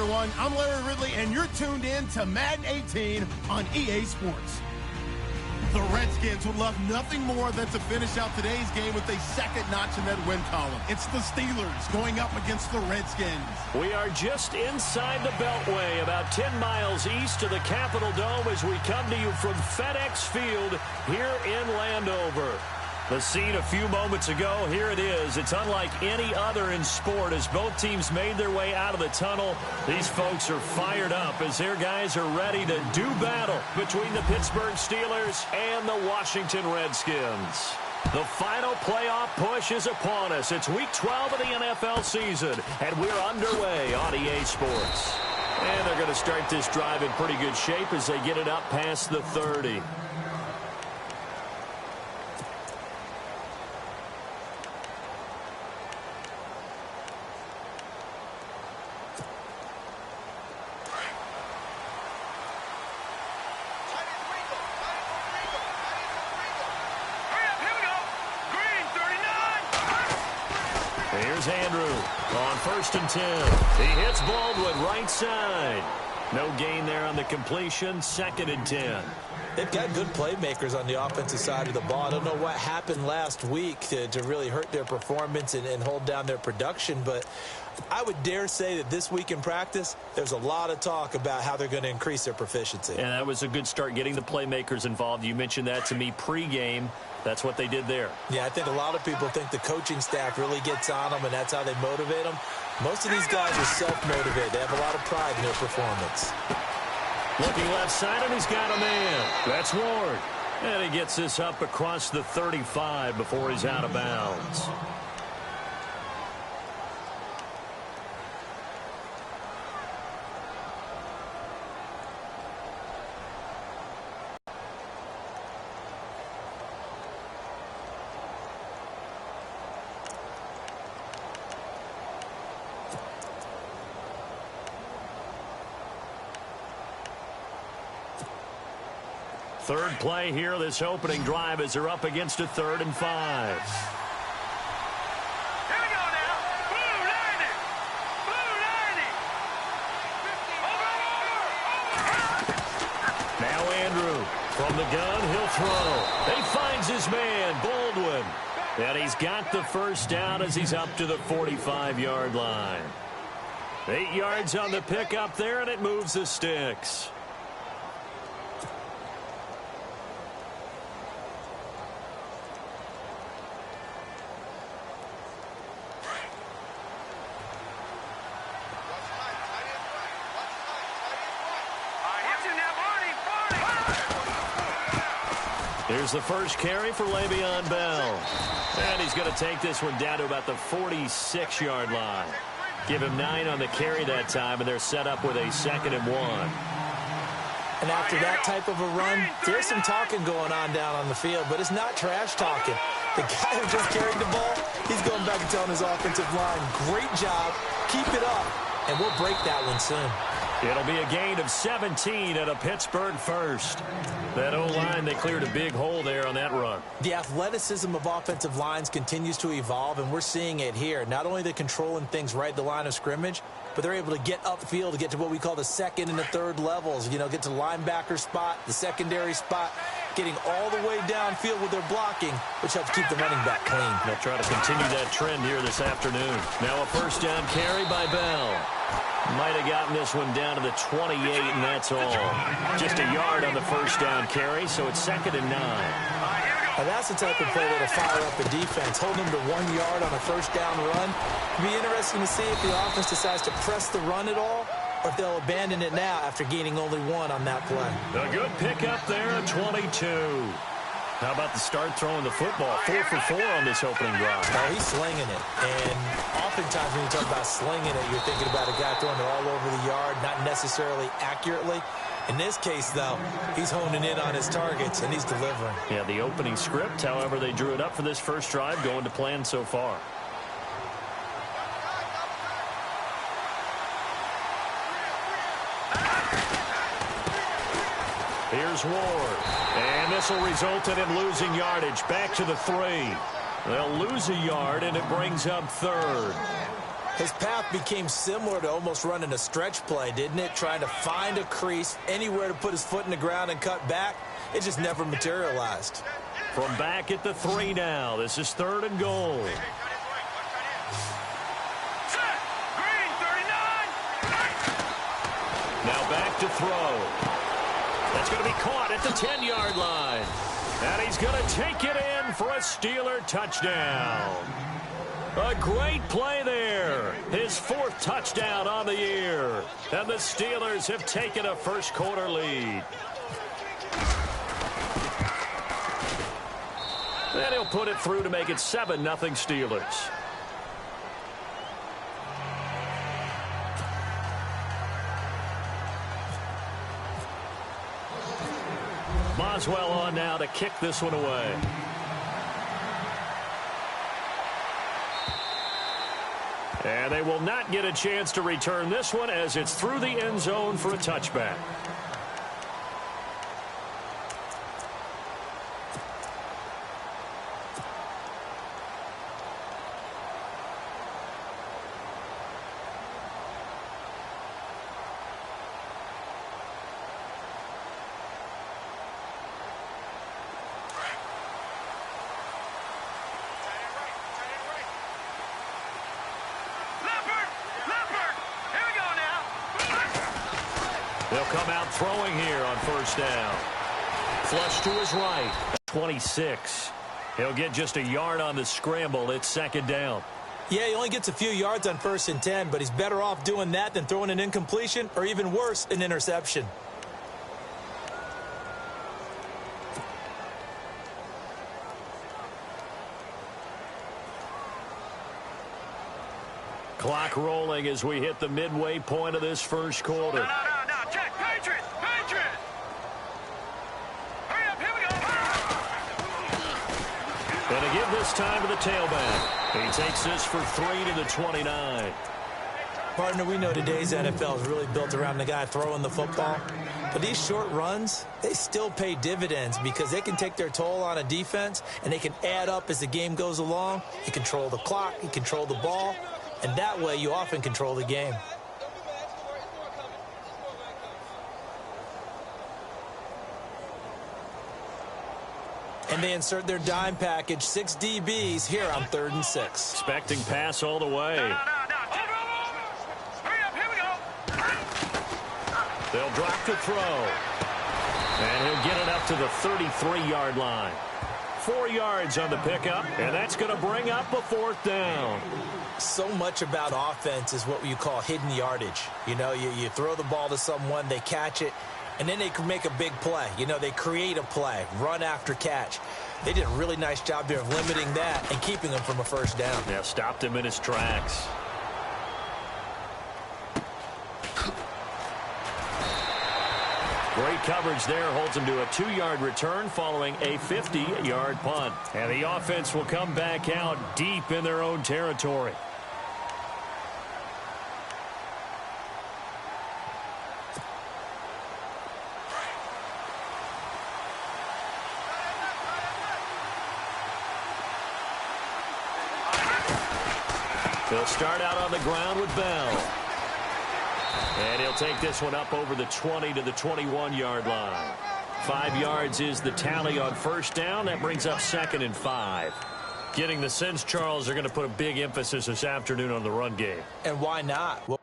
everyone. I'm Larry Ridley, and you're tuned in to Madden 18 on EA Sports. The Redskins would love nothing more than to finish out today's game with a second notch in that win column. It's the Steelers going up against the Redskins. We are just inside the Beltway, about 10 miles east of the Capitol Dome as we come to you from FedEx Field here in Landover. The scene a few moments ago, here it is. It's unlike any other in sport as both teams made their way out of the tunnel. These folks are fired up as their guys are ready to do battle between the Pittsburgh Steelers and the Washington Redskins. The final playoff push is upon us. It's Week 12 of the NFL season, and we're underway on EA Sports. And they're going to start this drive in pretty good shape as they get it up past the 30. Here's Andrew on 1st and 10. He hits Baldwin right side. No gain there on the completion. 2nd and 10. They've got good playmakers on the offensive side of the ball. I don't know what happened last week to really hurt their performance and hold down their production, but I would dare say that this week in practice, there's a lot of talk about how they're going to increase their proficiency. And that was a good start getting the playmakers involved. You mentioned that to me pregame. That's what they did there. Yeah, I think a lot of people think the coaching staff really gets on them, and that's how they motivate them. Most of these guys are self-motivated. They have a lot of pride in their performance. Looking left side, and he's got a man. That's Ward. And he gets this up across the 35 before he's out of bounds. Third play here, this opening drive as they're up against a 3rd and 5. Here we go now. Blue 90. Blue 90. Now Andrew from the gun, he'll throw. He finds his man, Baldwin. And he's got the first down as he's up to the 45-yard line. 8 yards on the pickup there, and it moves the sticks. Here's the first carry for Le'Veon Bell. And he's going to take this one down to about the 46-yard line. Give him 9 on the carry that time, and they're set up with a 2nd and 1. And after that type of a run, there's some talking going on down on the field, but it's not trash talking. The guy who just carried the ball, he's going back and telling his offensive line, great job, keep it up, and we'll break that one soon. It'll be a gain of 17 at a Pittsburgh first. That O-line, they cleared a big hole there on that run. The athleticism of offensive lines continues to evolve, and we're seeing it here. Not only are they controlling things right at the line of scrimmage, but they're able to get upfield to get to what we call the 2nd and the 3rd levels. You know, get to the linebacker spot, the secondary spot, getting all the way downfield with their blocking, which helps keep the running back clean. They'll try to continue that trend here this afternoon. Now a first down carry by Bell. Might have gotten this one down to the 28, and that's all. Just a yard on the first down carry, so it's 2nd and 9. Now that's the type of play that'll fire up the defense. Hold them to 1 yard on a first down run. It'll be interesting to see if the offense decides to press the run at all, or if they'll abandon it now after gaining only 1 on that play. A good pickup there at 22. How about the start throwing the football? 4 for 4 on this opening drive. Oh, he's slinging it. And oftentimes when you talk about slinging it, you're thinking about a guy throwing it all over the yard, not necessarily accurately. In this case, though, he's honing in on his targets, and he's delivering. Yeah, the opening script, however they drew it up for this first drive, going to plan so far. Here's Ward. And this will result in him losing yardage back to the 3. They'll lose a yard, and it brings up 3rd. His path became similar to almost running a stretch play, didn't it? Trying to find a crease, anywhere to put his foot in the ground and cut back. It just never materialized. From back at the 3 now. This is 3rd and goal. Now back to throw. That's going to be caught at the 10-yard line. And he's going to take it in for a Steeler touchdown. A great play there. His 4th touchdown on the year. And the Steelers have taken a first-quarter lead. And he'll put it through to make it 7-0 Steelers. Boswell on now to kick this one away. And they will not get a chance to return this one as it's through the end zone for a touchback. They'll come out throwing here on first down. Flush to his right. 26. He'll get just a yard on the scramble. It's 2nd down. Yeah, he only gets a few yards on 1st and 10, but he's better off doing that than throwing an incompletion or even worse, an interception. Clock rolling as we hit the midway point of this first quarter. No. Check. Patriots. Hurry up. Here we go. Going to give this time to the tailback. He takes this for 3 to the 29. Partner, we know today's NFL is really built around the guy throwing the football. But these short runs, they still pay dividends because they can take their toll on a defense, and they can add up as the game goes along. You control the clock, you control the ball, and that way you often control the game. And they insert their dime package, 6 DBs here on 3rd and 6. Expecting pass all the way. No. Hurry up. Here we go. They'll drop to throw. And he'll get it up to the 33-yard line. 4 yards on the pickup, and that's going to bring up a 4th down. So much about offense is what you call hidden yardage. You know, you throw the ball to someone, they catch it, and then they can make a big play. You know, they create a play, run after catch. They did a really nice job there of limiting that and keeping him from a first down. Yeah, stopped him in his tracks. Great coverage there, holds him to a 2-yard return following a 50-yard punt. And the offense will come back out deep in their own territory. They'll start out on the ground with Bell. And he'll take this one up over the 20 to the 21-yard line. 5 yards is the tally on first down. That brings up 2nd and 5. Getting the sense, Charles, are going to put a big emphasis this afternoon on the run game. And why not? Well,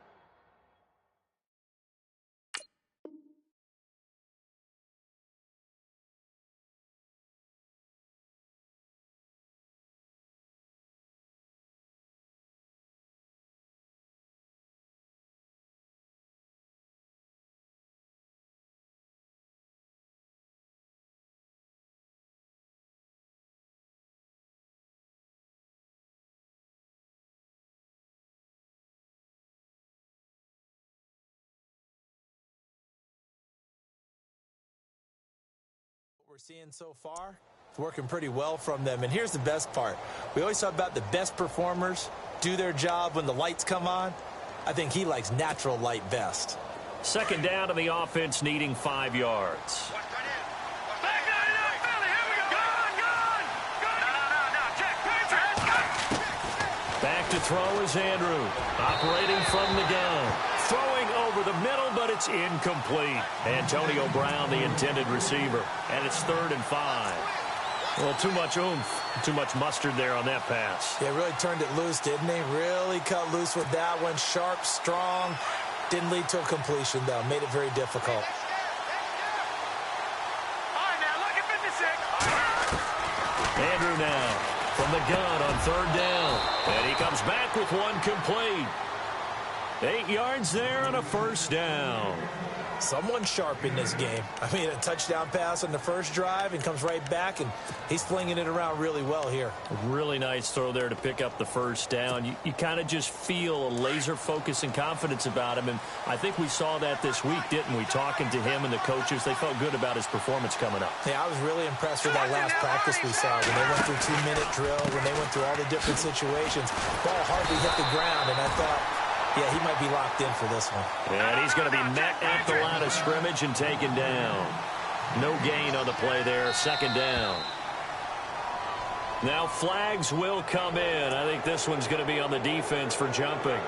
we're seeing so far, it's working pretty well from them. And here's the best part. We always talk about the best performers do their job when the lights come on. I think he likes natural light best. 2nd down to the offense, needing 5 yards. Back to to throw is Andrew. Operating from the gun. Throwing over the middle, but it's incomplete. Antonio Brown, the intended receiver. And it's 3rd and 5. Well, too much oomph, too much mustard there on that pass. Yeah, really turned it loose, didn't he? Really cut loose with that one. Sharp, strong. Didn't lead to a completion, though. Made it very difficult. All right, now look at 56. Andrew now from the gun on 3rd down. And he comes back with one complete. 8 yards there on a 1st down. Someone sharp in this game. I mean, a touchdown pass on the first drive and comes right back, and he's flinging it around really well here. Really nice throw there to pick up the 1st down. You kind of just feel a laser focus and confidence about him, and I think we saw that this week, didn't we? Talking to him and the coaches, they felt good about his performance coming up. Yeah, I was really impressed with that last practice we saw when they went through 2-minute drill, when they went through all the different situations. Ball hardly hit the ground, and I thought, yeah, he might be locked in for this one. And he's going to be met at the line of scrimmage and taken down. No gain on the play there. 2nd down. Now flags will come in. I think this one's going to be on the defense for jumping.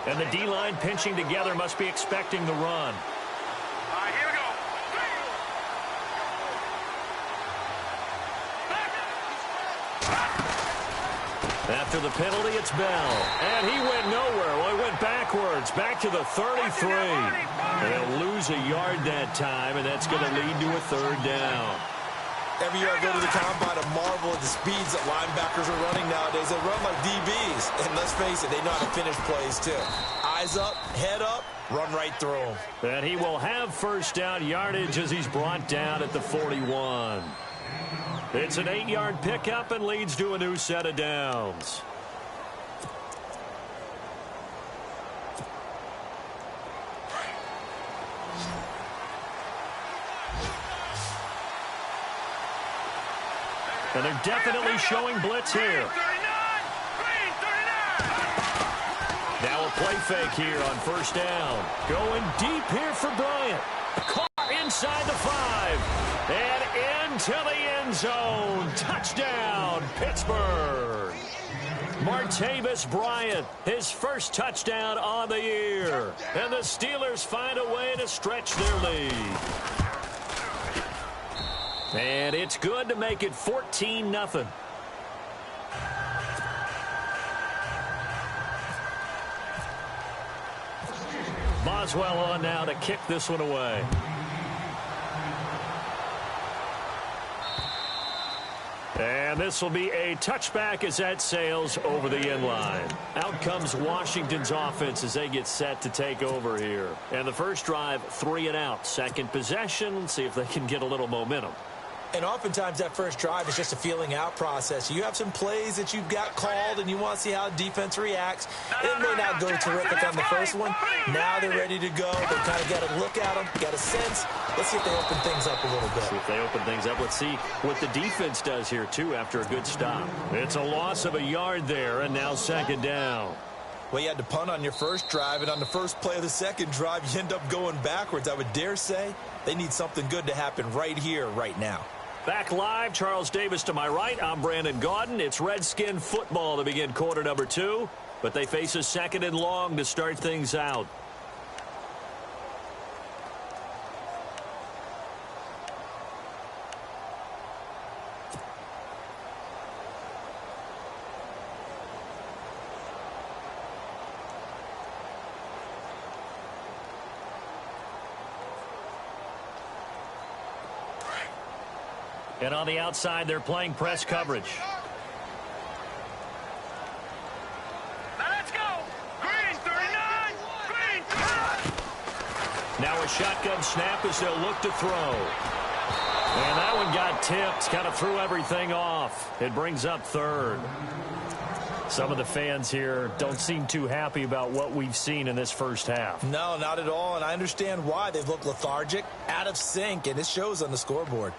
And the D-line pinching together must be expecting the run. All right, here we go. After the penalty, it's Bell. And he went nowhere. Well, he went backwards, back to the 33. They'll lose a yard that time, and that's going to lead to a 3rd down. Every year I go to the combine, I marvel at the speeds that linebackers are running nowadays. They run like DBs. And let's face it, they know how to finish plays too. Eyes up, head up, run right through them. And he will have 1st down yardage as he's brought down at the 41. It's an 8-yard pickup and leads to a new set of downs. And they're definitely showing blitz here. Now a play fake here on 1st down. Going deep here for Bryant. Carr inside the 5. And into the end zone. Touchdown, Pittsburgh. Martavis Bryant, his 1st touchdown on the year. And the Steelers find a way to stretch their lead. And it's good to make it 14-0. Boswell on now to kick this one away. And this will be a touchback as that sails over the end line. Out comes Washington's offense as they get set to take over here. And the first drive, 3 and out. Second possession, let's see if they can get a little momentum. And oftentimes that first drive is just a feeling out process. You have some plays that you've got called and you want to see how defense reacts. It may not go terrific on the first one. Now they're ready to go. They kind of got to look at them, got a sense. Let's see if they open things up a little bit. See if they open things up. Let's see what the defense does here, too, after a good stop. It's a loss of a yard there, and now 2nd down. Well, you had to punt on your first drive, and on the first play of the second drive, you end up going backwards. I would dare say they need something good to happen right here, right now. Back live, Charles Davis to my right. I'm Brandon Gaudin. It's Redskin football to begin quarter number 2, but they face a 2nd and long to start things out. And on the outside, they're playing press coverage. Now let's go. Green 39. Green 39. Now a shotgun snap as they'll look to throw. And that one got tipped. Kind of threw everything off. It brings up 3rd. Some of the fans here don't seem too happy about what we've seen in this first half. No, not at all. And I understand why. They've looked lethargic, out of sync, and it shows on the scoreboard.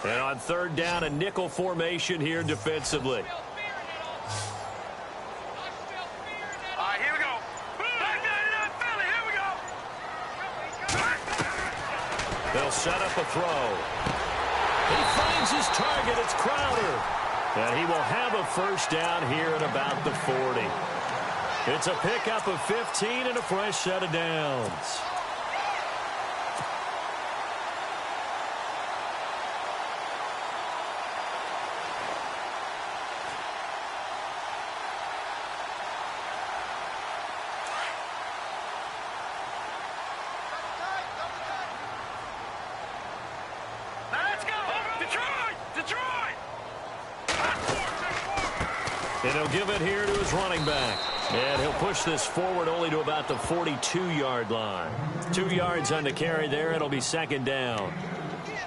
And on third down, a nickel formation here defensively. Here we go. Here we go. They'll set up a throw. He finds his target. It's Crowder. And he will have a first down here at about the 40. It's a pickup of 15 and a fresh set of downs. And he'll give it here to his running back. And he'll push this forward only to about the 42-yard line. 2 yards on the carry there. It'll be second down.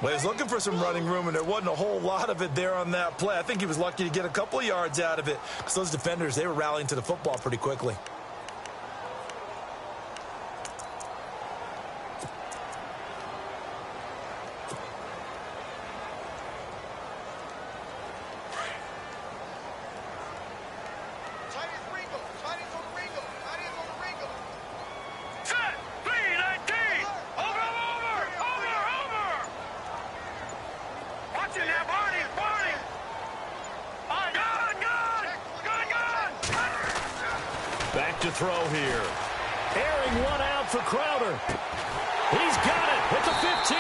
Well, he was looking for some running room, and there wasn't a whole lot of it there on that play. I think he was lucky to get a couple of yards out of it because those defenders, they were rallying to the football pretty quickly. Back to throw here. Airing one out for Crowder. He's got it at the 15.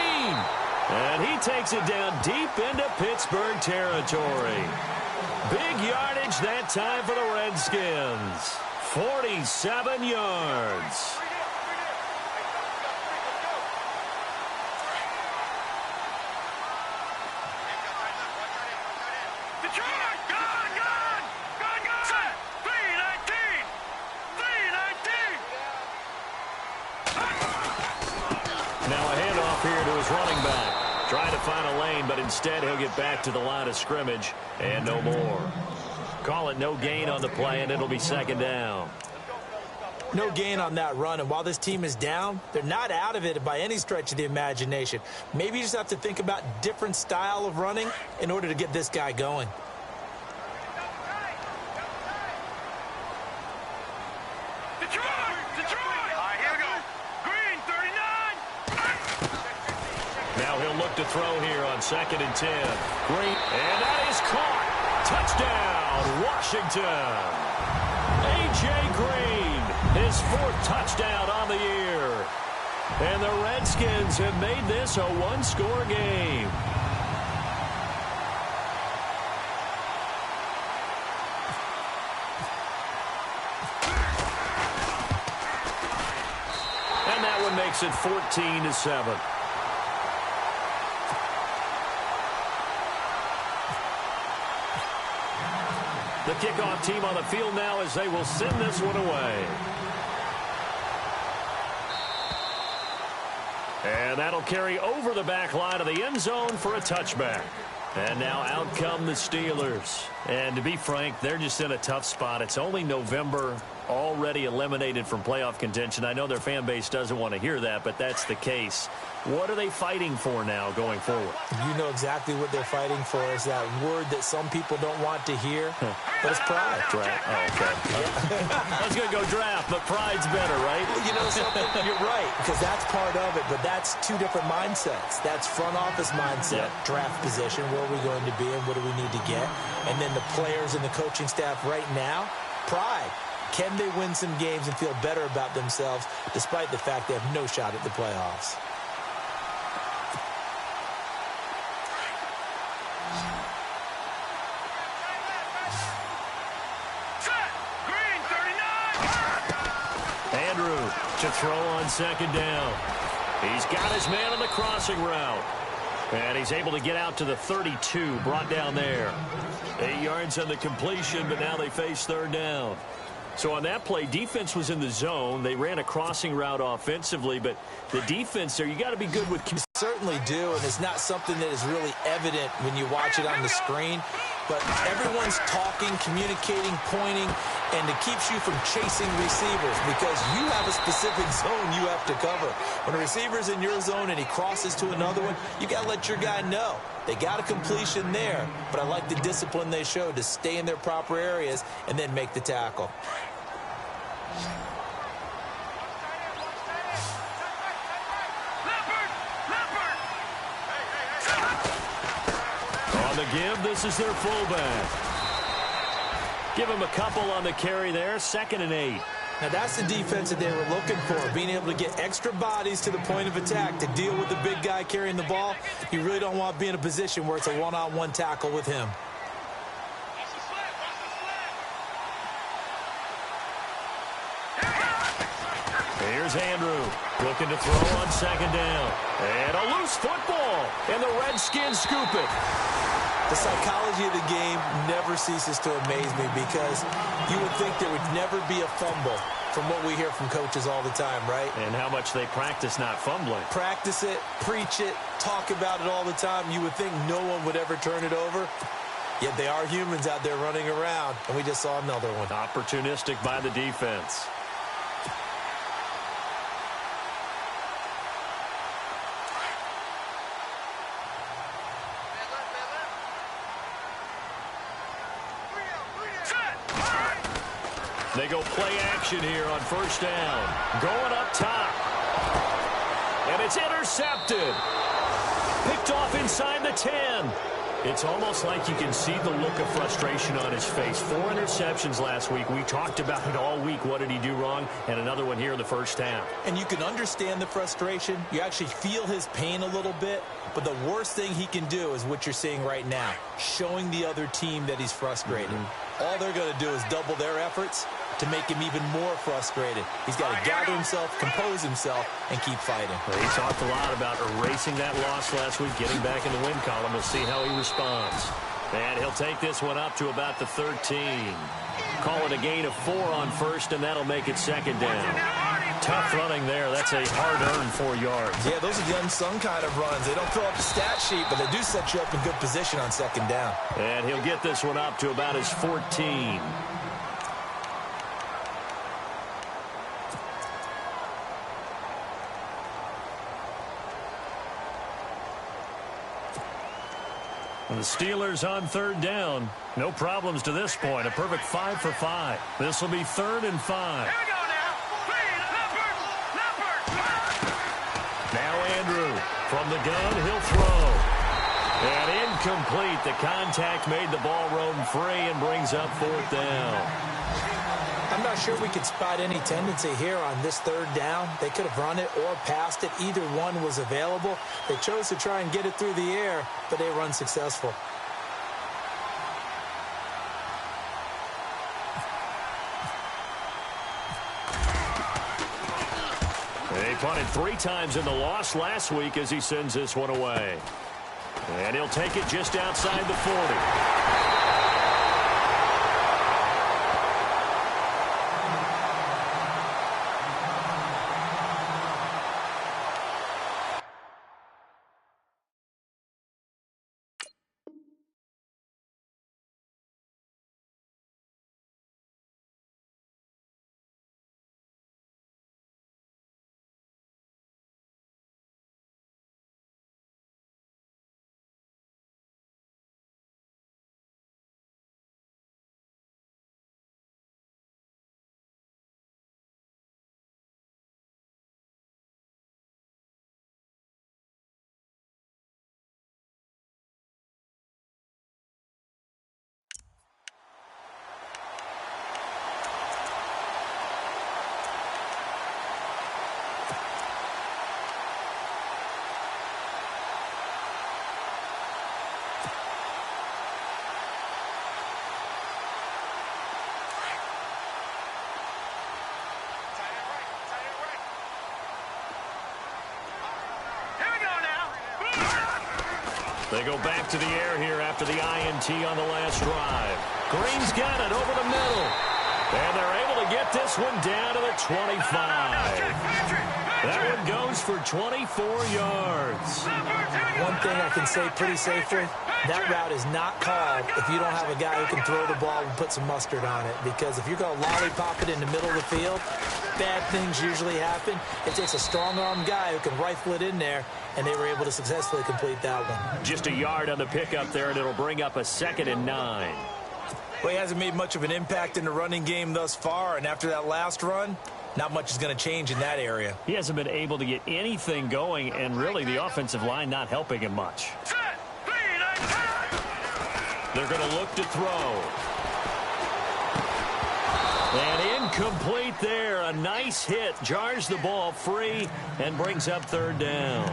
And he takes it down deep into Pittsburgh territory. Big yardage that time for the Redskins. 47 yards. Running back, trying to find a lane, but instead he'll get back to the line of scrimmage and no more. Call it no gain on the play, and it'll be second down. No gain on that run, and while this team is down, they're not out of it by any stretch of the imagination. Maybe you just have to think about different style of running in order to get this guy going. To throw here on 2nd and 10. Green, and that is caught. Touchdown, Washington. A.J. Green, his 4th touchdown on the year. And the Redskins have made this a one-score game. And that one makes it 14-7. The kickoff team on the field now as they will send this one away. And that'll carry over the back line of the end zone for a touchback. And now out come the Steelers. And to be frank, they're just in a tough spot. It's only November, already eliminated from playoff contention. I know their fan base doesn't want to hear that, but that's the case. What are they fighting for now going forward? You know exactly what they're fighting for is that word that some people don't want to hear, but it's pride. Draft. Oh, okay. I was going to go draft, but pride's better, right? Well, you know something? You're right, because that's part of it, but that's two different mindsets. That's front office mindset, draft position, where are we going to be and what do we need to get? And then the players and the coaching staff right now, pride. Can they win some games and feel better about themselves despite the fact they have no shot at the playoffs? To throw on 2nd down. He's got his man on the crossing route. And he's able to get out to the 32, brought down there. 8 yards on the completion, but now they face 3rd down. So on that play, defense was in the zone. They ran a crossing route offensively, but the defense there, you got to be good with... You certainly do, and it's not something that is really evident when you watch it on the screen. but everyone's talking, communicating, pointing, and it keeps you from chasing receivers because you have a specific zone you have to cover. When a receiver's in your zone and he crosses to another one, you got to let your guy know. They got a completion there, but I like the discipline they showed to stay in their proper areas and then make the tackle. On the give, this is their fullback. Give him a couple on the carry there, 2nd and 8. Now, that's the defense that they were looking for, being able to get extra bodies to the point of attack to deal with the big guy carrying the ball. You really don't want to be in a position where it's a one-on-one tackle with him. Here's Andrew, looking to throw on 2nd down. And a loose football, and the Redskins scoop it. The psychology of the game never ceases to amaze me because you would think there would never be a fumble from what we hear from coaches all the time, right? And how much they practice not fumbling. Practice it, preach it, talk about it all the time. You would think no one would ever turn it over. Yet they are humans out there running around, and we just saw another one. Opportunistic by the defense. They go play action here on 1st down. Going up top. And it's intercepted. Picked off inside the 10. It's almost like you can see the look of frustration on his face. 4 interceptions last week. We talked about it all week. What did he do wrong? And another one here in the 1st half. And you can understand the frustration. You actually feel his pain a little bit. But the worst thing he can do is what you're seeing right now, showing the other team that he's frustrated. All they're going to do is double their efforts to make him even more frustrated. He's got to gather himself, compose himself, and keep fighting. Well, he talked a lot about erasing that loss last week, getting back in the win column. We'll see how he responds. And he'll take this one up to about the 13. Call it a gain of 4 on 1st, and that'll make it 2nd down. Tough running there. That's a hard-earned 4 yards. Yeah, those are the unsung kind of runs. They don't fill up the stat sheet, but they do set you up in good position on 2nd down. And he'll get this one up to about his 14. And the Steelers on 3rd down. No problems to this point. A perfect 5 for 5. This will be 3rd and 5. Here we go now. Now Andrew from the gun. He'll throw. And incomplete. The contact made the ball roam free and brings up 4th down. I'm not sure we could spot any tendency here on this 3rd down. They could have run it or passed it. Either one was available. They chose to try and get it through the air, but they were unsuccessful. They punted 3 times in the loss last week as he sends this one away. And he'll take it just outside the 40. They go back to the air here after the INT on the last drive. Green's got it over the middle. And they're able to get this one down to the 25. That one goes for 24 yards. One thing I can say pretty safely, that route is not called if you don't have a guy who can throw the ball and put some mustard on it. Because if you're going to lollipop it in the middle of the field, bad things usually happen. It takes a strong-arm guy who can rifle it in there, and they were able to successfully complete that one. Just a yard on the pickup there, and it'll bring up a 2nd and 9. Well, he hasn't made much of an impact in the running game thus far, and after that last run, not much is going to change in that area. He hasn't been able to get anything going, and really the offensive line not helping him much. They're going to look to throw. And incomplete there. A nice hit. Jars the ball free and brings up 3rd down.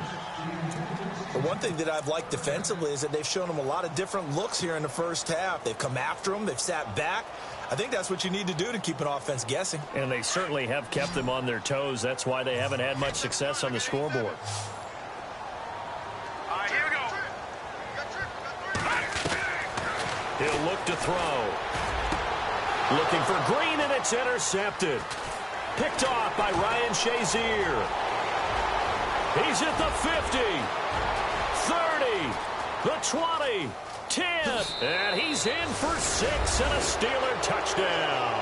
The one thing that I've liked defensively is that they've shown him a lot of different looks here in the first half. They've come after him. They've sat back. I think that's what you need to do to keep an offense guessing. And they certainly have kept them on their toes. That's why they haven't had much success on the scoreboard. All right, here we go. He'll look to throw. Looking for Green, and it's intercepted. Picked off by Ryan Shazier. He's at the 50, 30, the 20, 10, and he's in for 6 and a Steeler touchdown.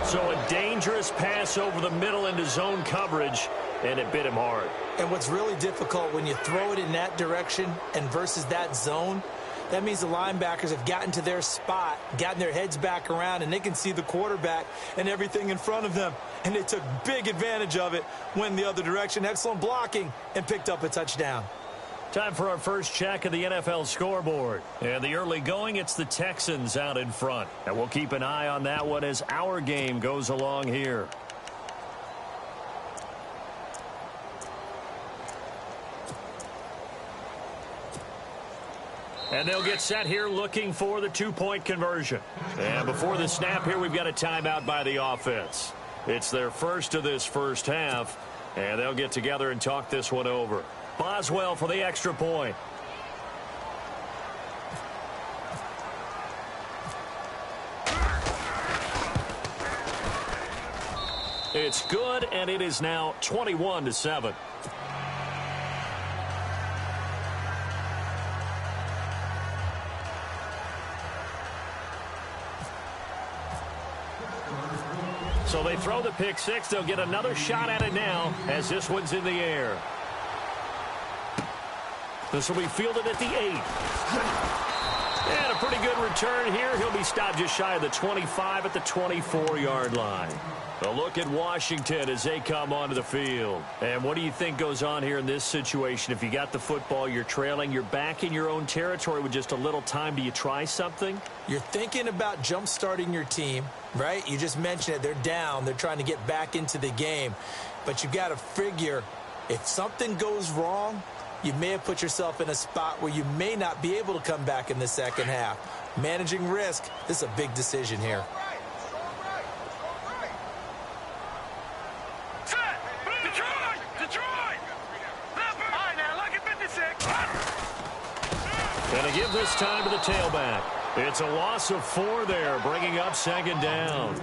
So a dangerous pass over the middle into zone coverage, and it bit him hard. And what's really difficult when you throw it in that direction and versus that zone, that means the linebackers have gotten to their spot, gotten their heads back around, and they can see the quarterback and everything in front of them. And they took big advantage of it, went the other direction, excellent blocking, and picked up a touchdown. Time for our first check of the NFL scoreboard. And the early going, it's the Texans out in front. And we'll keep an eye on that one as our game goes along here. And they'll get set here looking for the 2-point conversion. And before the snap here, we've got a timeout by the offense. It's their first of this first half, and they'll get together and talk this one over. Boswell for the extra point. It's good, and it is now 21-7. So they throw the pick six. They'll get another shot at it now as this one's in the air. This will be fielded at the 8. And a pretty good return here. He'll be stopped just shy of the 25 at the 24-yard line. A look at Washington as they come onto the field. And what do you think goes on here in this situation? If you got the football, you're trailing, you're back in your own territory with just a little time. Do you try something? You're thinking about jump-starting your team, right? You just mentioned it. They're down. They're trying to get back into the game. But you've got to figure if something goes wrong, you may have put yourself in a spot where you may not be able to come back in the second half. Managing risk, this is a big decision here. Going to give this time to the tailback. It's a loss of 4 there, bringing up 2nd down.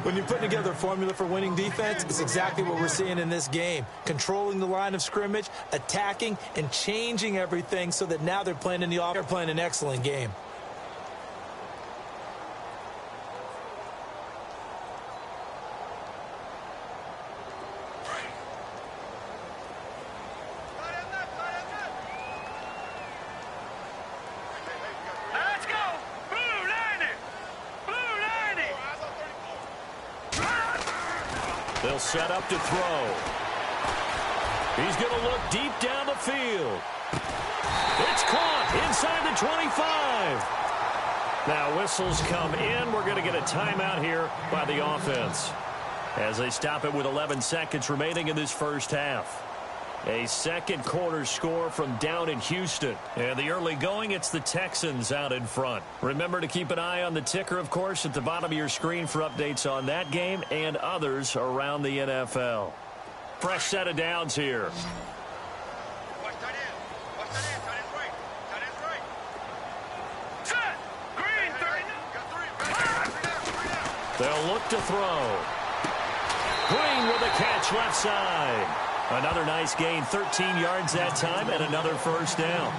When you're putting together a formula for winning defense, it's exactly what we're seeing in this game. Controlling the line of scrimmage, attacking, and changing everything so that now they're playing in the offense. They're playing an excellent game. They'll set up to throw. He's going to look deep down the field. It's caught inside the 25. Now whistles come in. We're going to get a timeout here by the offense as they stop it with 11 seconds remaining in this first half. A second quarter score from down in Houston. And the early going, it's the Texans out in front. Remember to keep an eye on the ticker, of course, at the bottom of your screen for updates on that game and others around the NFL. Fresh set of downs here. They'll look to throw. Green with a catch left side. Another nice gain, 13 yards that time, and another first down.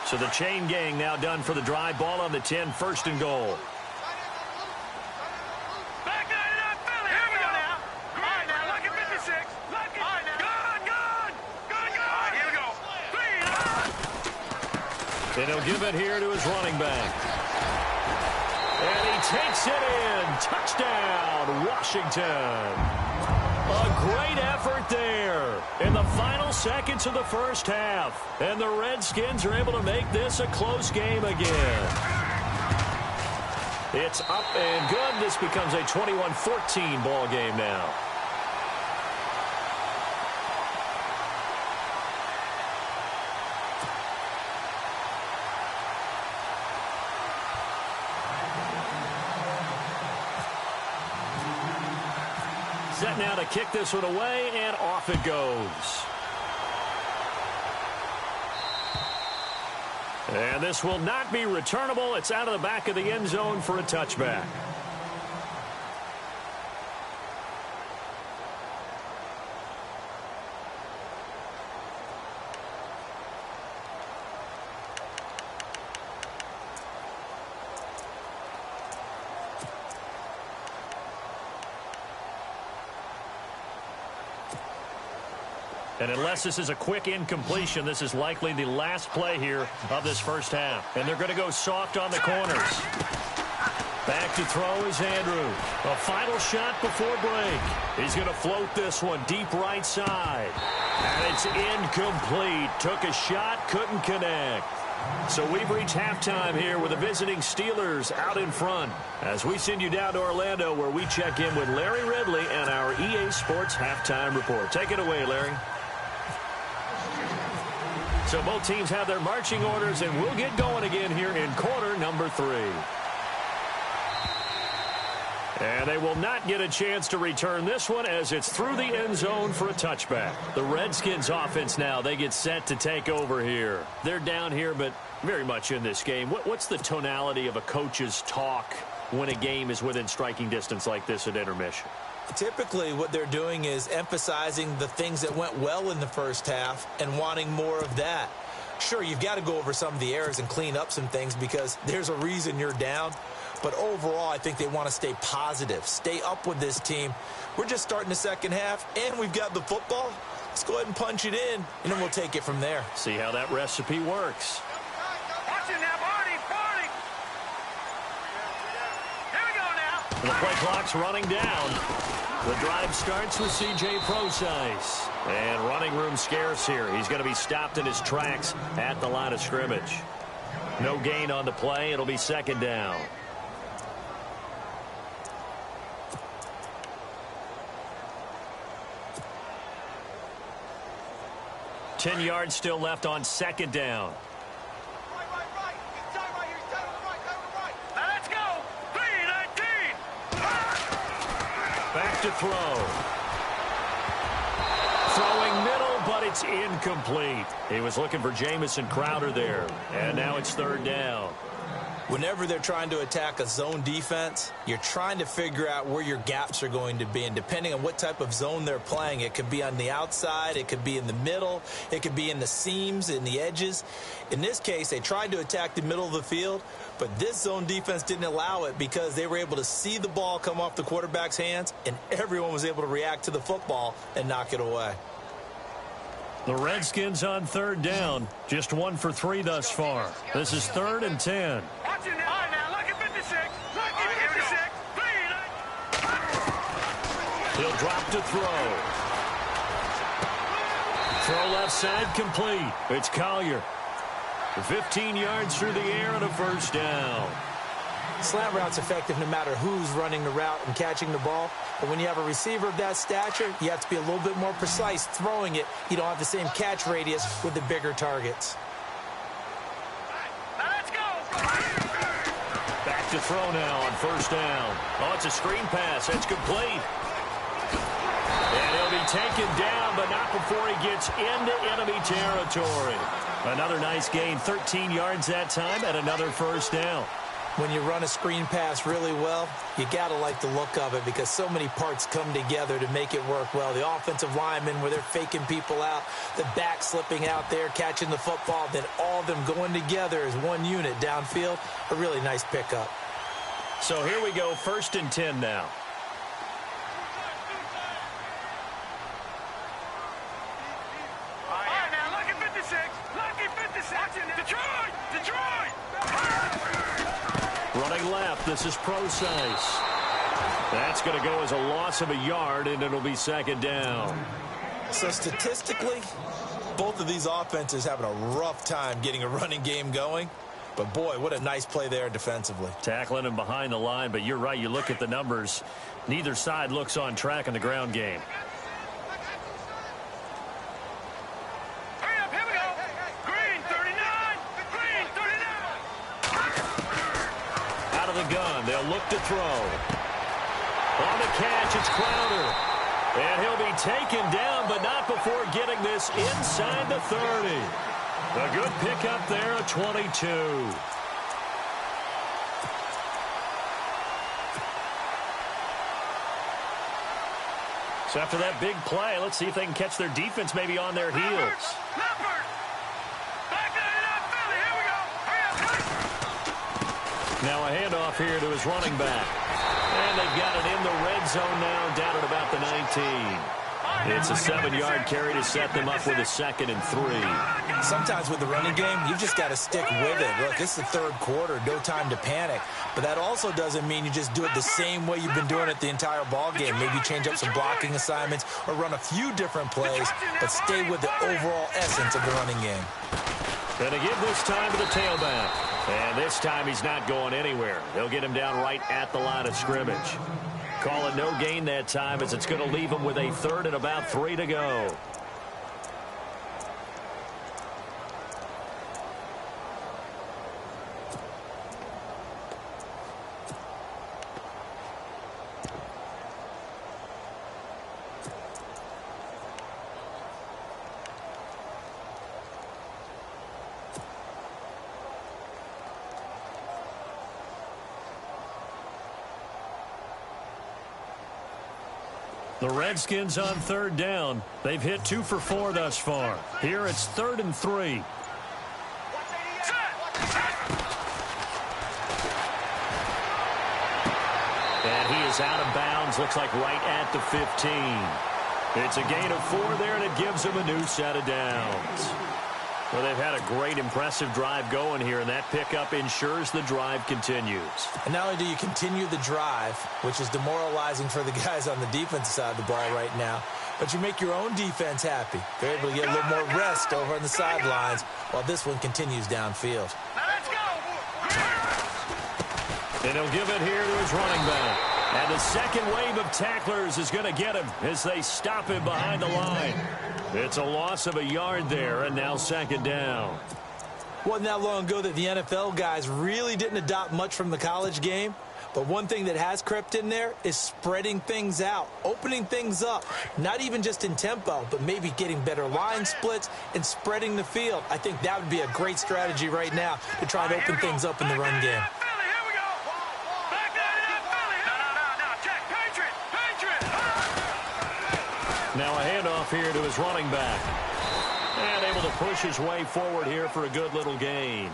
So the chain gang now done for the drive. Ball on the 10, first and goal. Back it up, Philly. Here we go now. All right, now, look at 56. Look at all right, now. Good. All right, here we go. And he'll give it here to his running back. And he takes it in. Touchdown, Washington. A great effort there in the final seconds of the first half. And the Redskins are able to make this a close game again. It's up and good. This becomes a 21-14 ball game now. Set now to kick this one away, and off it goes. And this will not be returnable. It's out of the back of the end zone for a touchback. And unless this is a quick incompletion, this is likely the last play here of this first half. And they're going to go soft on the corners. Back to throw is Andrew. A final shot before break. He's going to float this one deep right side. And it's incomplete. Took a shot, couldn't connect. So we've reached halftime here with the visiting Steelers out in front. As we send you down to Orlando, where we check in with Larry Ridley and our EA Sports Halftime Report. Take it away, Larry. So both teams have their marching orders, and we'll get going again here in quarter number 3. And they will not get a chance to return this one as it's through the end zone for a touchback. The Redskins offense now, they get set to take over here. They're down here, but very much in this game. What's the tonality of a coach's talk when a game is within striking distance like this at intermission? Typically, what they're doing is emphasizing the things that went well in the first half and wanting more of that. Sure, you've got to go over some of the errors and clean up some things because there's a reason you're down. But overall, I think they want to stay positive, stay up with this team. We're just starting the second half, and we've got the football. Let's go ahead and punch it in, and then we'll take it from there. See how that recipe works. Watch it now, Barney. Here we go now. The play clock's running down. The drive starts with C.J. Procise. And running room scarce here. He's going to be stopped in his tracks at the line of scrimmage. No gain on the play. It'll be second down. Ten yards still left on second down. Right. Inside right here. Right. Now let's go. 3-19. Back to throw. Throwing middle, but it's incomplete. He was looking for Jamison Crowder there. And now it's third down. Whenever they're trying to attack a zone defense, you're trying to figure out where your gaps are going to be. And depending on what type of zone they're playing, it could be on the outside, it could be in the middle, it could be in the seams, in the edges. In this case, they tried to attack the middle of the field, but this zone defense didn't allow it because they were able to see the ball come off the quarterback's hands, and everyone was able to react to the football and knock it away. The Redskins on third down. Just 1 for 3 thus far. This is 3rd and 10. Watch it now. All right, now look at 56. Look at 56. He'll drop to throw. Throw left side complete. It's Collier. 15 yards through the air and a first down. Slant route's effective no matter who's running the route and catching the ball. But when you have a receiver of that stature, you have to be a little bit more precise throwing it. You don't have the same catch radius with the bigger targets. Now let's go. Back to throw now on first down. Oh, it's a screen pass. It's complete. be taken down, but not before he gets into enemy territory. Another nice gain, 13 yards that time, and another first down. When you run a screen pass really well, you got to like the look of it because so many parts come together to make it work well. The offensive linemen, where they're faking people out, the back slipping out there, catching the football, then all of them going together as one unit downfield. A really nice pickup. So here we go, 1st and 10 now. All right, now, lucky 56. Lucky 56. Detroit! Detroit! Running left, this is Procise. That's going to go as a loss of a yard, and it'll be 2nd down. So statistically, both of these offenses having a rough time getting a running game going. But, boy, what a nice play there defensively. Tackling him behind the line, but you're right, you look at the numbers. Neither side looks on track in the ground game. Hurry up, here we go. Green 39. Green 39. Out of the gun, they'll look to throw. On the catch, it's Crowder. And he'll be taken down, but not before getting this inside the 30. A good pickup there, a 22. So after that big play, let's see if they can catch their defense maybe on their heels. Leopard. Back that it up, Philly. Here we go. Hurry up. Now a handoff here to his running back. And they've got it in the red zone now, down at about the 19. It's a 7-yard carry to set them up with a 2nd and 3. Sometimes with the running game, you've just got to stick with it. Look, it's the 3rd quarter, no time to panic. But that also doesn't mean you just do it the same way you've been doing it the entire ball game. Maybe change up some blocking assignments or run a few different plays, but stay with the overall essence of the running game. Going to give this time to the tailback. And this time he's not going anywhere. They'll get him down right at the line of scrimmage. Call it no gain that time as it's going to leave him with a 3rd and about 3 to go. The Redskins on 3rd down. They've hit 2 for 4 thus far. Here it's 3rd and 3. And he is out of bounds, looks like right at the 15. It's a gain of 4 there, and it gives him a new set of downs. Well, they've had a great, impressive drive going here, and that pickup ensures the drive continues. And not only do you continue the drive, which is demoralizing for the guys on the defensive side of the ball right now, but you make your own defense happy. They're able to get a little more rest over on the sidelines while this one continues downfield. Now let's go. And he'll give it here to his running back. And the second wave of tacklers is going to get him as they stop him behind the line. It's a loss of a yard there, and now 2nd down. Wasn't that long ago that the NFL guys really didn't adopt much from the college game. But one thing that has crept in there is spreading things out, opening things up, not even just in tempo, but maybe getting better line splits and spreading the field. I think that would be a great strategy right now to try and open things up in the run game. Now a handoff here to his running back. And able to push his way forward here for a good little gain.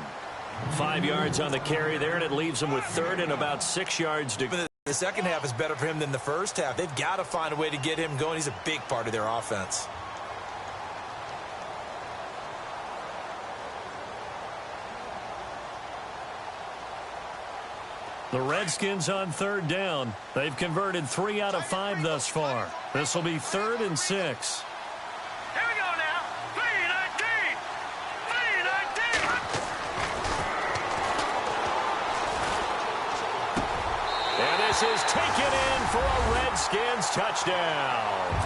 5 yards on the carry there, and it leaves him with 3rd and about 6 yards to go. The second half is better for him than the first half. They've got to find a way to get him going. He's a big part of their offense. The Redskins on 3rd down. They've converted 3 out of 5 thus far. This will be 3rd and 6. Here we go now. 3-19. 3-19. And this is taken in for a Redskins touchdown.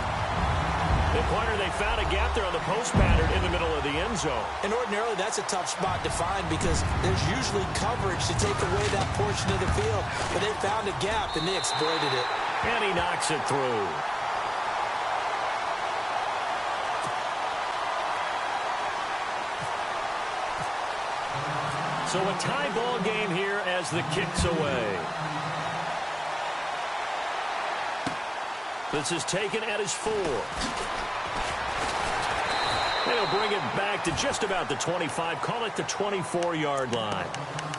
The corner, they found a gap there on the post pattern in the middle of the end zone. And ordinarily, that's a tough spot to find because there's usually coverage to take away that portion of the field. But they found a gap, and they exploited it. And he knocks it through. So a tie ball game here as the kick's away. This is taken at his 4. They'll bring it back to just about the 25, call it the 24-yard line.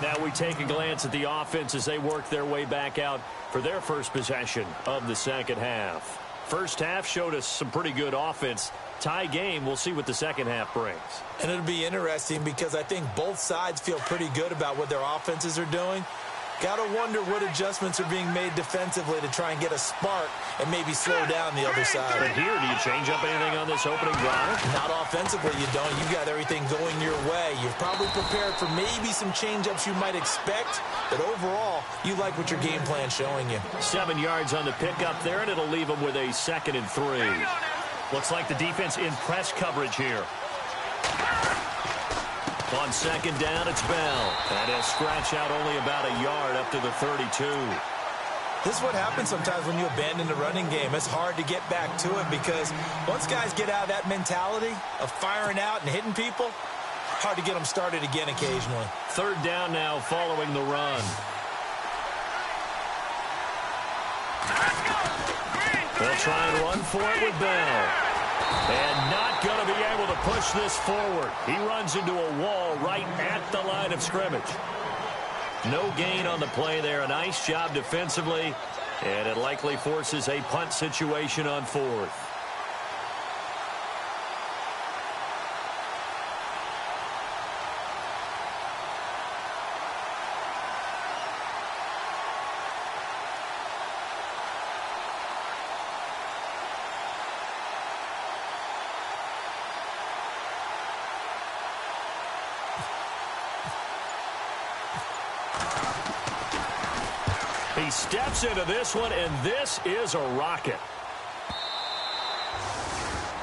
Now we take a glance at the offense as they work their way back out for their first possession of the second half. First half showed us some pretty good offense. Tie game, we'll see what the second half brings. And it'll be interesting because I think both sides feel pretty good about what their offenses are doing. Got to wonder what adjustments are being made defensively to try and get a spark and maybe slow down the other side. But here, do you change up anything on this opening drive? Not offensively, you don't. You've got everything going your way. You've probably prepared for maybe some change-ups you might expect, but overall, you like what your game plan's showing you. 7 yards on the pickup there, and it'll leave them with a 2nd and 3. Looks like the defense in press coverage here. On second down, it's Bell. And he'll scratch out only about a yard up to the 32. This is what happens sometimes when you abandon the running game. It's hard to get back to it because once guys get out of that mentality of firing out and hitting people, hard to get them started again occasionally. 3rd down now following the run. They'll try and run for it with Bell. And not going to be able to push this forward. He runs into a wall right at the line of scrimmage. No gain on the play there. A nice job defensively. And it likely forces a punt situation on 4th. He steps into this one, and this is a rocket.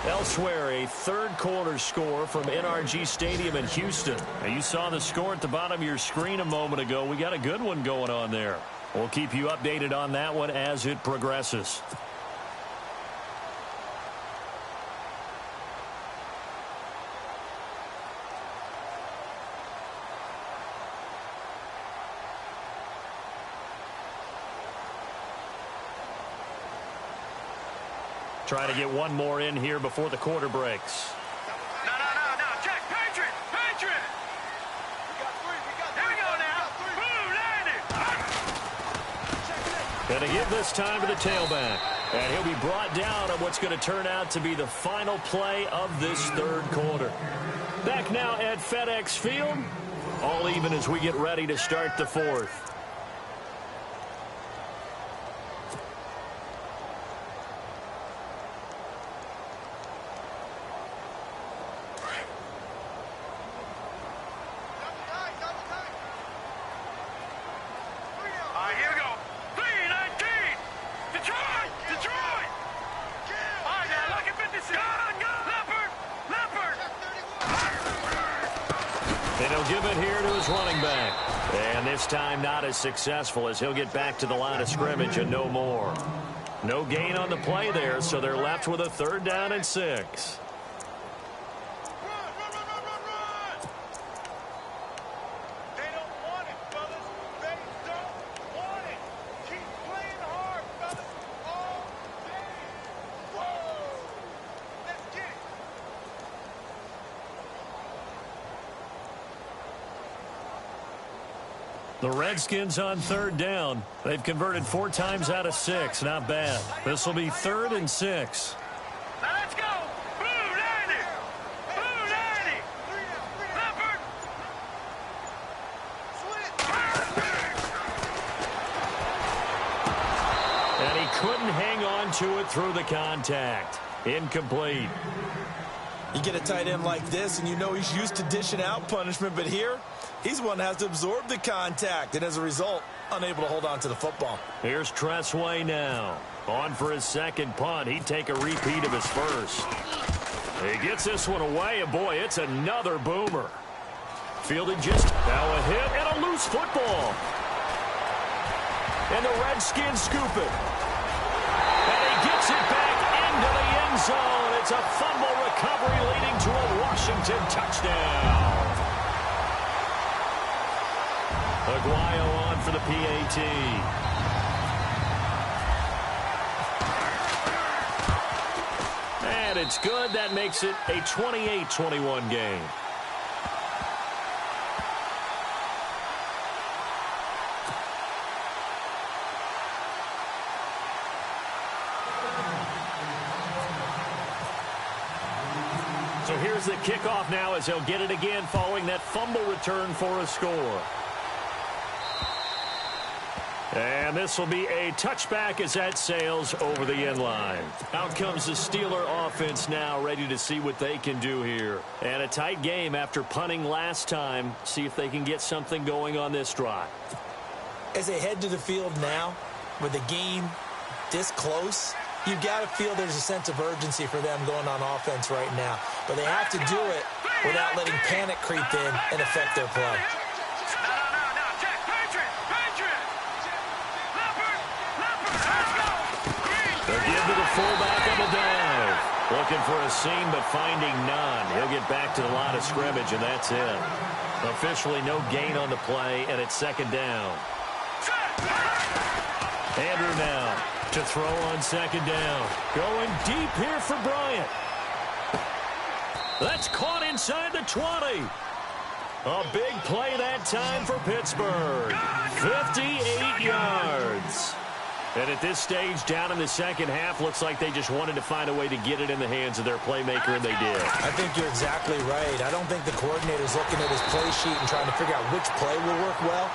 Elsewhere, a third-quarter score from NRG Stadium in Houston. Now, you saw the score at the bottom of your screen a moment ago. We got a good one going on there. We'll keep you updated on that one as it progresses. Trying to get one more in here before the quarter breaks. No. Check. Patriot. We got 3. Here we go now. Boom, landed. And to give this time to the tailback. And he'll be brought down on what's going to turn out to be the final play of this third quarter. Back now at FedEx Field. All even as we get ready to start the 4th. Give it here to his running back. And this time not as successful as he'll get back to the line of scrimmage and no more. No gain on the play there, so they're left with a 3rd down and 6. They don't want it, fellas. They don't want it. Keep playing hard, fellas. All day. Whoa. Let's get it. The Redskins on 3rd down. They've converted 4 times out of 6. Not bad. This will be 3rd and 6. Now let's go. Boom, landed. Boom, landed. Leopard. And he couldn't hang on to it through the contact. Incomplete. You get a tight end like this, and you know he's used to dishing out punishment, but here, he's the one that has to absorb the contact, and as a result, unable to hold on to the football. Here's Tressway now. On for his 2nd punt. He'd take a repeat of his first. He gets this one away, and boy, it's another boomer. Fielded just now a hit and a loose football. And the Redskins scoop it. And he gets it back into the end zone. It's a fumble recovery leading to a Washington touchdown. Aguayo on for the PAT. And it's good. That makes it a 28-21 game. So here's the kickoff now as he'll get it again following that fumble return for a score. And this will be a touchback as that sails over the end line. Out comes the Steeler offense now, ready to see what they can do here. And a tight game after punting last time. See if they can get something going on this drive. As they head to the field now, with the game this close, you've got to feel there's a sense of urgency for them going on offense right now. But they have to do it without letting panic creep in and affect their play. They'll give to the fullback on the dive. Looking for a seam, but finding none. He'll get back to the line of scrimmage, and that's it. Officially no gain on the play, and it's second down. Andrew now to throw on second down. Going deep here for Bryant. That's caught inside the 20. A big play that time for Pittsburgh. 58 yards. And at this stage, down in the second half, looks like they just wanted to find a way to get it in the hands of their playmaker, and they did. I think you're exactly right. I don't think the coordinator's looking at his play sheet and trying to figure out which play will work well.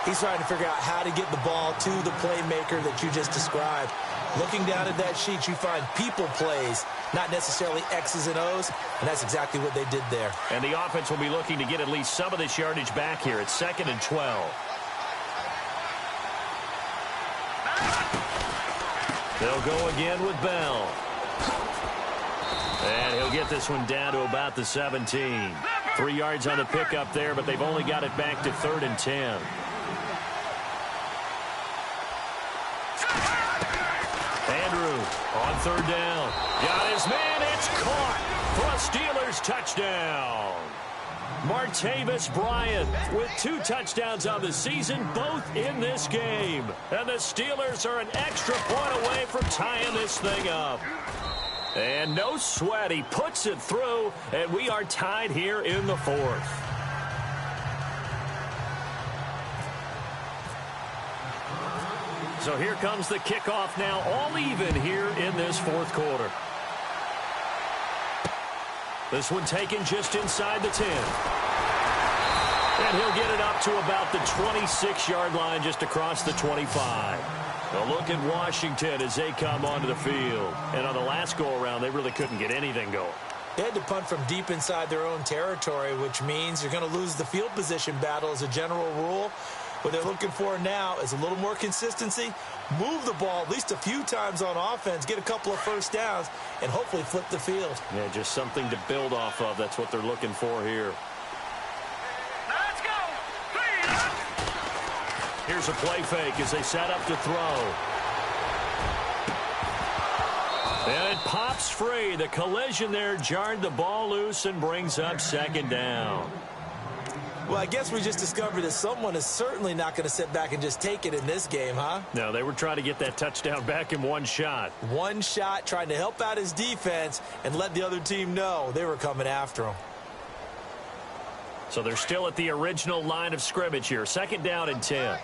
He's trying to figure out how to get the ball to the playmaker that you just described. Looking down at that sheet, you find people plays, not necessarily X's and O's, and that's exactly what they did there. And the offense will be looking to get at least some of this yardage back here. It's 2nd and 12. They'll go again with Bell. And he'll get this one down to about the 17. 3 yards on the pickup there, but they've only got it back to 3rd and 10. Andrew on 3rd down. Got his man. It's caught for a Steelers touchdown. Martavis Bryant with 2 touchdowns on the season, both in this game. And the Steelers are an extra point away from tying this thing up. And no sweat. He puts it through, and we are tied here in the 4th. So here comes the kickoff now, all even here in this 4th quarter. This one taken just inside the 10. And he'll get it up to about the 26-yard line, just across the 25. A look at Washington as they come onto the field. And on the last go-around, they really couldn't get anything going. They had to punt from deep inside their own territory, which means you're going to lose the field position battle as a general rule. What they're looking for now is a little more consistency, move the ball at least a few times on offense, get a couple of first downs, and hopefully flip the field. Yeah, just something to build off of. That's what they're looking for here. Let's go. Here's a play fake as they set up to throw. And it pops free. The collision there jarred the ball loose and brings up 2nd down. Well, I guess we just discovered that someone is certainly not going to sit back and just take it in this game, huh? No, they were trying to get that touchdown back in one shot. One shot, trying to help out his defense and let the other team know they were coming after him. So they're still at the original line of scrimmage here. 2nd down and 10.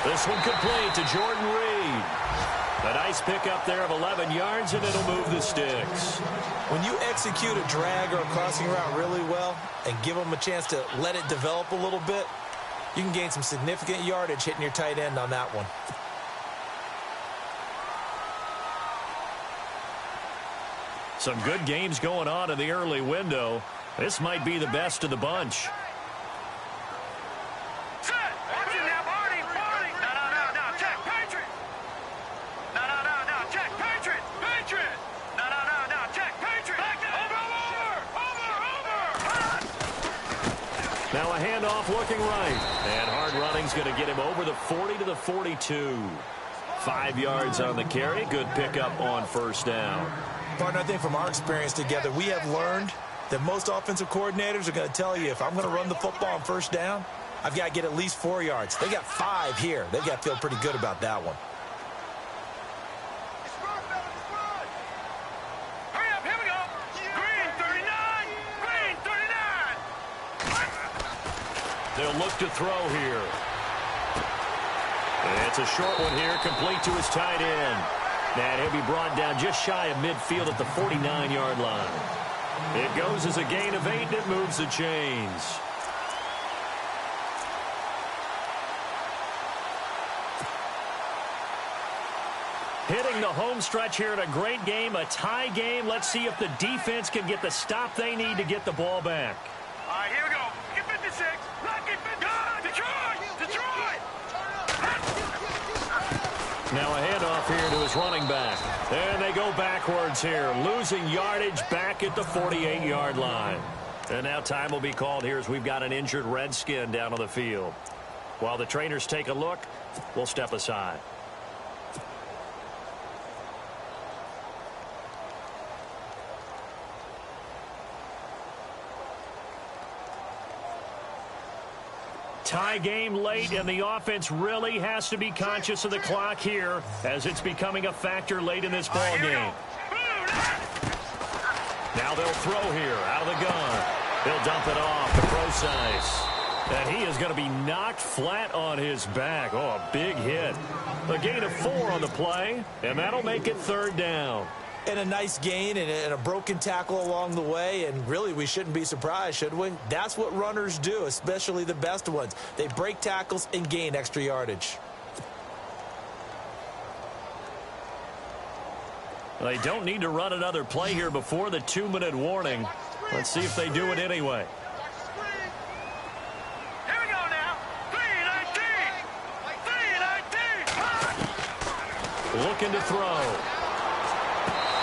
This one complete to Jordan Reed. A nice pickup there of 11 yards, and it'll move the sticks. When you execute a drag or a crossing route really well and give them a chance to let it develop a little bit, you can gain some significant yardage hitting your tight end on that one. Some good games going on in the early window. This might be the best of the bunch. Now a handoff looking right. And hard running's going to get him over the 40 to the 42. 5 yards on the carry. Good pickup on first down. Partner, I think from our experience together, we have learned that most offensive coordinators are going to tell you, if I'm going to run the football on first down, I've got to get at least 4 yards. They got 5 here. They've got to feel pretty good about that one. Hurry up, here we go. Green 39. Green 39. They'll look to throw here. It's a short one here, complete to his tight end. And he'll be brought down just shy of midfield at the 49-yard line. It goes as a gain of 8, and it moves the chains. Hitting the home stretch here in a great game, a tie game. Let's see if the defense can get the stop they need to get the ball back. All right, here we go. Get 56. Lucky 50. Detroit! Detroit! Now a handoff here to his running back. And they go backwards here, losing yardage back at the 48-yard line. And now time will be called here as we've got an injured Redskin down on the field. While the trainers take a look, we'll step aside. Tie game late, and the offense really has to be conscious of the clock here as it's becoming a factor late in this ball game. Now they'll throw here out of the gun. He'll dump it off to Procise. And he is going to be knocked flat on his back. Oh, a big hit. A gain of 4 on the play, and that'll make it 3rd down. And a nice gain and a broken tackle along the way, and really we shouldn't be surprised, should we? That's what runners do, especially the best ones. They break tackles and gain extra yardage. They don't need to run another play here before the 2-minute warning. Let's see if they do it anyway. Here we go now. 3-19. 3-19. Looking to throw.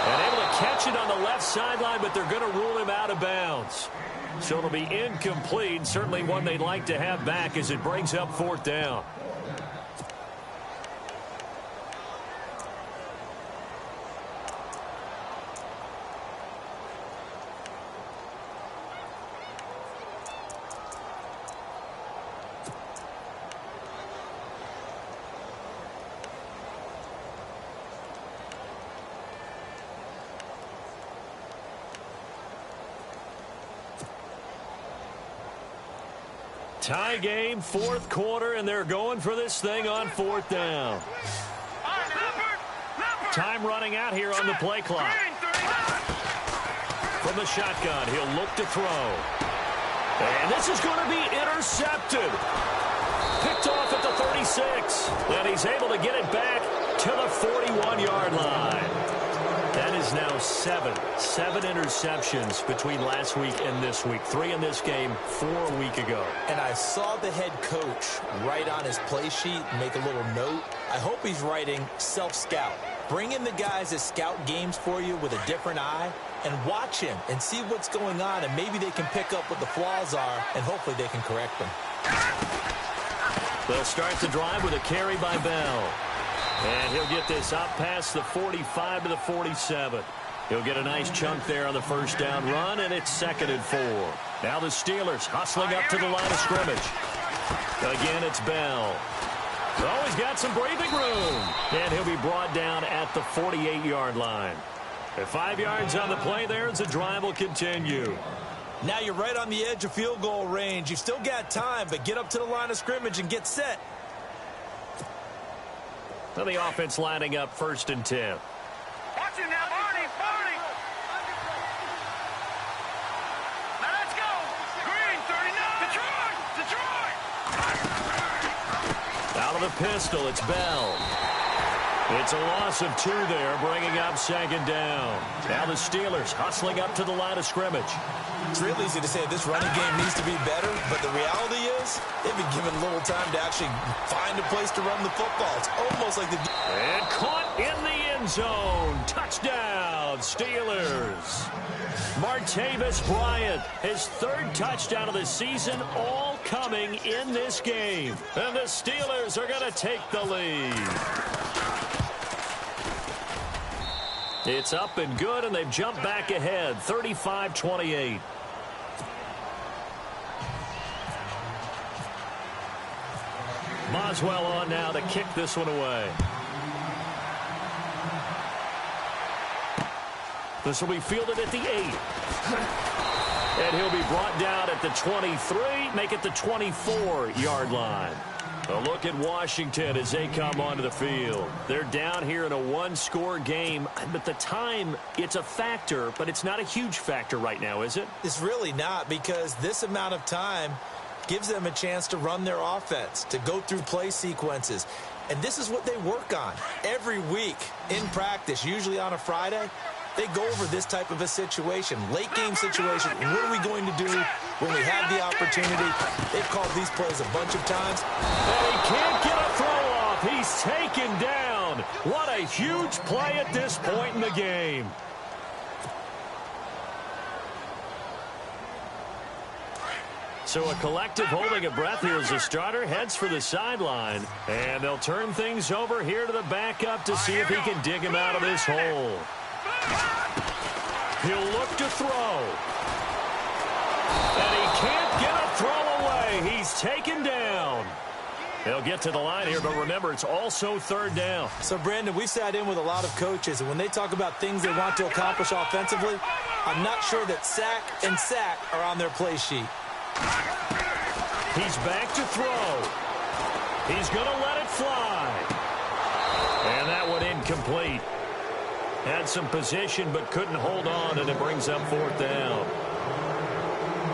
And able to catch it on the left sideline, but they're going to rule him out of bounds. So it'll be incomplete. Certainly one they'd like to have back as it brings up 4th down. Tie game, 4th quarter, and they're going for this thing on 4th down. Time running out here on the play clock. From the shotgun, he'll look to throw. And this is going to be intercepted. Picked off at the 36. And he's able to get it back to the 41-yard line. That is now 7 interceptions between last week and this week. 3 in this game, 4 a week ago. And I saw the head coach write on his play sheet, make a little note. I hope he's writing self-scout. Bring in the guys that scout games for you with a different eye and watch him and see what's going on, and maybe they can pick up what the flaws are, and hopefully they can correct them. They'll start the drive with a carry by Bell. And he'll get this up past the 45 to the 47. He'll get a nice chunk there on the first down run, and it's 2nd and 4. Now the Steelers hustling up to the line of scrimmage. Again, it's Bell. Oh, he's got some breathing room. And he'll be brought down at the 48-yard line. At 5 yards on the play there as the drive will continue. Now you're right on the edge of field goal range. You've still got time, but get up to the line of scrimmage and get set. So the offense lining up 1st and 10. Watch it now, Barney. Now let's go. Green 39. Detroit. Out of the pistol, it's Bell. It's a loss of 2 there, bringing up 2nd down. Now the Steelers hustling up to the line of scrimmage. It's real easy to say this running game needs to be better, but the reality is they've been given little time to actually find a place to run the football. It's almost like the... And caught in the end zone. Touchdown, Steelers. Martavis Bryant, his 3rd touchdown of the season, all coming in this game. And the Steelers are going to take the lead. It's up and good, and they've jumped back ahead, 35-28. Boswell on now to kick this one away. This will be fielded at the 8. And he'll be brought down at the 23, make it the 24-yard line. A look at Washington as they come onto the field. They're down here in a one-score game, but the time, it's a factor, but it's not a huge factor right now, is it? It's really not, because this amount of time gives them a chance to run their offense, to go through play sequences. And this is what they work on every week in practice, usually on a Friday. They go over this type of a situation, late-game situation. What are we going to do when we have the opportunity? They've called these plays a bunch of times. And he can't get a throw off. He's taken down. What a huge play at this point in the game. So a collective holding of breath here as the starter heads for the sideline. And they'll turn things over here to the backup to see if he can dig him out of this hole. He'll look to throw. And he can't get a throw away. He's taken down. They'll get to the line here, but remember, it's also third down. So, Brandon, we've sat in with a lot of coaches, and when they talk about things they want to accomplish offensively, I'm not sure that sack and sack are on their play sheet. He's back to throw. He's going to let it fly. And that one incomplete. Had some position but couldn't hold on, and it brings up fourth down.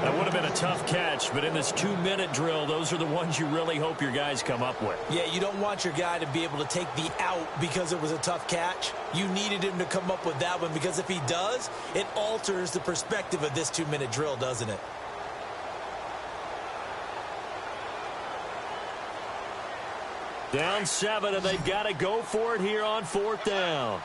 That would have been a tough catch, but in this 2-minute drill, those are the ones you really hope your guys come up with. Yeah, you don't want your guy to be able to take the out because it was a tough catch. You needed him to come up with that one, because if he does, it alters the perspective of this 2-minute drill, doesn't it? Down 7, and they've got to go for it here on fourth down.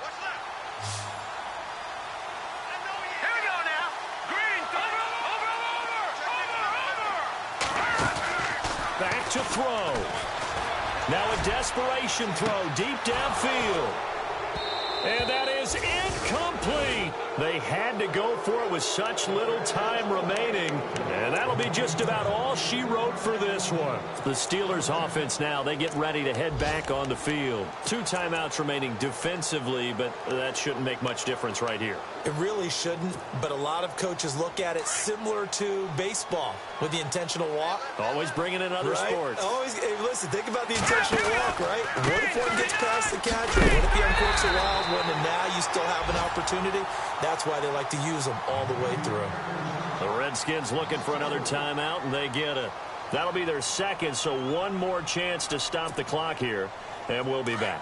Back to throw. Now a desperation throw deep downfield. And that is incomplete. They had to go for it with such little time remaining. And that'll be just about all she wrote for this one. The Steelers offense now, they get ready to head back on the field. 2 timeouts remaining defensively, but that shouldn't make much difference right here. It really shouldn't, but a lot of coaches look at it similar to baseball with the intentional walk. Always bringing in other sports. Always, hey, listen, think about the intentional walk, right? What if one gets past the catcher? What if he uncorks a wild one and now you still have an opportunity? That's why they like to use them all the way through. The Redskins looking for another timeout, and they get it. That'll be their second, so one more chance to stop the clock here, and we'll be back.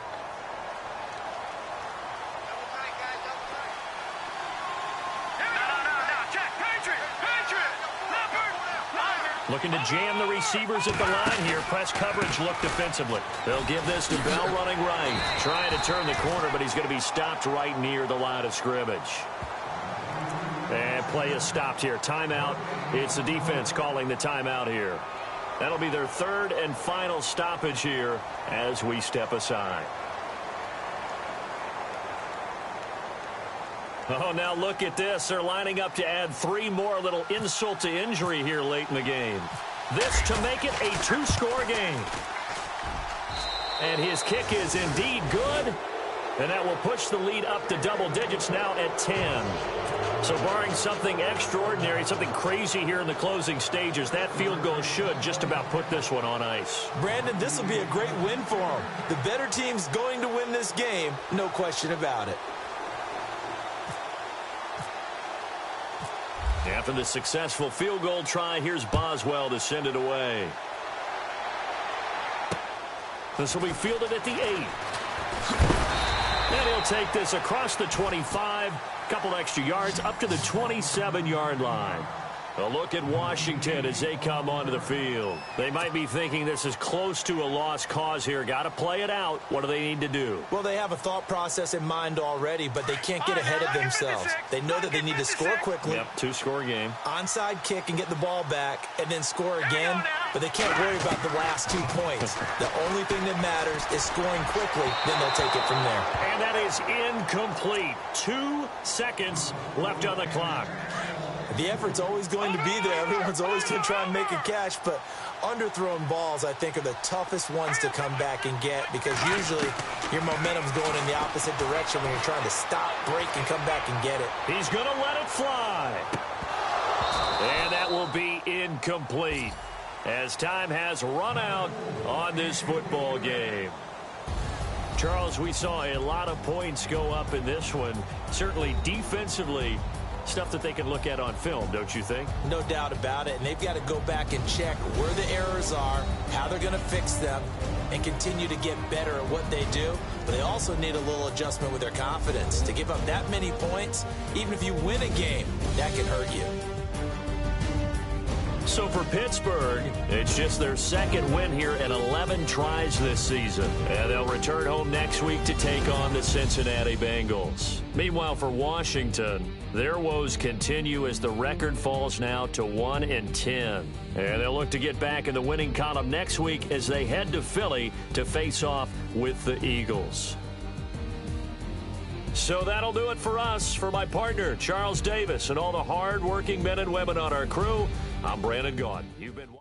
Looking to jam the receivers at the line here. Press coverage look defensively. They'll give this to Bell running right. Trying to turn the corner, but he's going to be stopped right near the line of scrimmage. And play is stopped here. Timeout. It's the defense calling the timeout here. That'll be their third and final stoppage here as we step aside. Oh, now look at this. They're lining up to add 3 more, little insult to injury here late in the game. This to make it a 2-score game. And his kick is indeed good. And that will push the lead up to double digits now at 10. So barring something extraordinary, something crazy here in the closing stages, that field goal should just about put this one on ice. Brandon, this will be a great win for them. The better team's going to win this game, no question about it. After the successful field goal try, here's Boswell to send it away. This will be fielded at the 8. And he'll take this across the 25, couple extra yards, up to the 27-yard line. A look at Washington as they come onto the field. They might be thinking this is close to a lost cause here. Got to play it out. What do they need to do? Well, they have a thought process in mind already, but they can't get ahead of themselves. They know that they need to score quickly. Yep, two-score game. Onside kick and get the ball back and then score again, but they can't worry about the last 2 points. The only thing that matters is scoring quickly, then they'll take it from there. And that is incomplete. 2 seconds left on the clock. The effort's always going to be there. Everyone's always going to try and make a catch, but underthrown balls, I think, are the toughest ones to come back and get because usually your momentum's going in the opposite direction when you're trying to stop, break, and come back and get it. He's going to let it fly. And that will be incomplete as time has run out on this football game. Charles, we saw a lot of points go up in this one. Certainly defensively, stuff that they can look at on film, don't you think? No doubt about it, and they've got to go back and check where the errors are, how they're going to fix them, and continue to get better at what they do. But they also need a little adjustment with their confidence. To give up that many points, even if you win a game, that can hurt you. So for Pittsburgh, it's just their second win here in 11 tries this season. And they'll return home next week to take on the Cincinnati Bengals. Meanwhile, for Washington, their woes continue as the record falls now to 1-10. And they'll look to get back in the winning column next week as they head to Philly to face off with the Eagles. So that'll do it for us. For my partner, Charles Davis, and all the hard-working men and women on our crew, I'm Brandon Gaudin. You've been